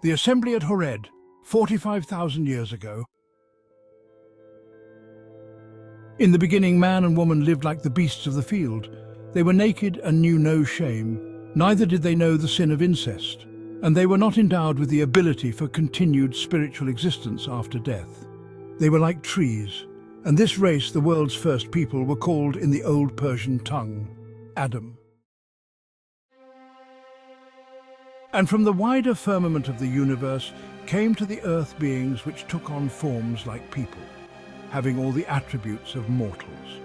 The assembly at Horeb, 45,000 years ago. In the beginning, man and woman lived like the beasts of the field. They were naked and knew no shame. Neither did they know the sin of incest. And they were not endowed with the ability for continued spiritual existence after death. They were like trees. And this race, the world's first people, were called in the old Persian tongue, Adam. And from the wider firmament of the universe came to the earth beings which took on forms like people, having all the attributes of mortals.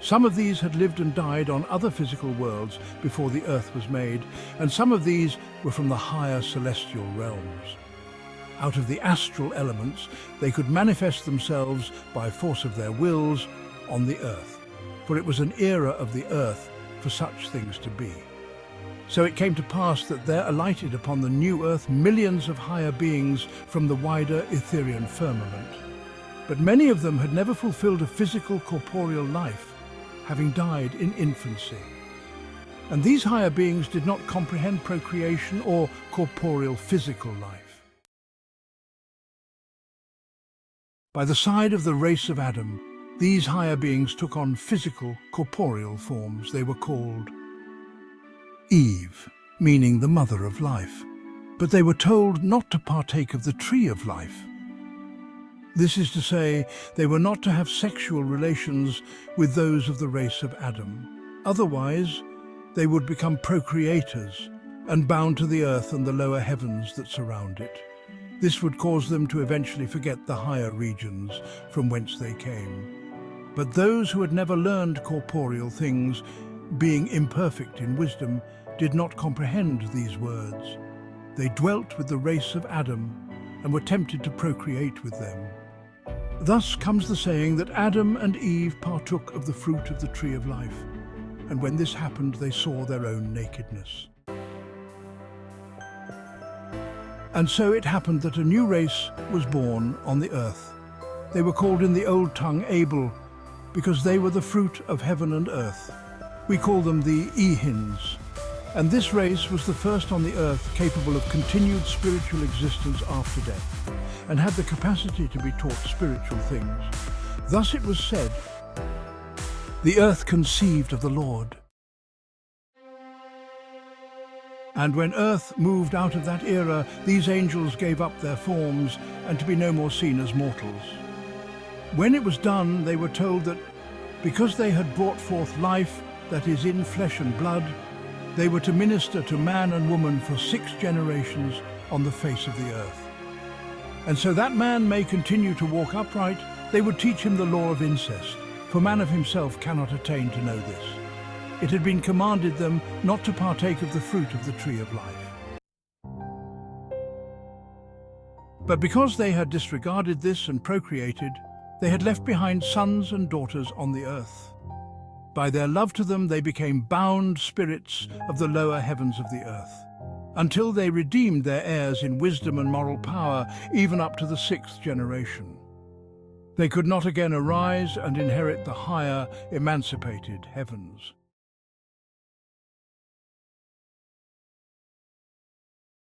Some of these had lived and died on other physical worlds before the earth was made, and some of these were from the higher celestial realms. Out of the astral elements, they could manifest themselves by force of their wills on the earth, for it was an era of the earth for such things to be. So it came to pass that there alighted upon the new earth millions of higher beings from the wider Etherian firmament. But many of them had never fulfilled a physical corporeal life, having died in infancy. And these higher beings did not comprehend procreation or corporeal physical life. By the side of the race of Adam, these higher beings took on physical, corporeal forms. They were called Eve, meaning the mother of life. But they were told not to partake of the tree of life. This is to say, they were not to have sexual relations with those of the race of Adam. Otherwise, they would become procreators and bound to the earth and the lower heavens that surround it. This would cause them to eventually forget the higher regions from whence they came. But those who had never learned corporeal things, being imperfect in wisdom, did not comprehend these words. They dwelt with the race of Adam and were tempted to procreate with them. Thus comes the saying that Adam and Eve partook of the fruit of the tree of life, and when this happened, they saw their own nakedness. And so it happened that a new race was born on the earth. They were called in the old tongue Abel, because they were the fruit of heaven and earth. We call them the Ehins. And this race was the first on the earth capable of continued spiritual existence after death, and had the capacity to be taught spiritual things. Thus it was said, "The earth conceived of the Lord." And when earth moved out of that era, these angels gave up their forms and to be no more seen as mortals. When it was done, they were told that because they had brought forth life that is in flesh and blood, they were to minister to man and woman for 6 generations on the face of the earth. And so that man may continue to walk upright, they would teach him the law of incest, for man of himself cannot attain to know this. It had been commanded them not to partake of the fruit of the tree of life. But because they had disregarded this and procreated, they had left behind sons and daughters on the earth. By their love to them, they became bound spirits of the lower heavens of the earth, until they redeemed their heirs in wisdom and moral power, even up to the 6th generation. They could not again arise and inherit the higher, emancipated heavens.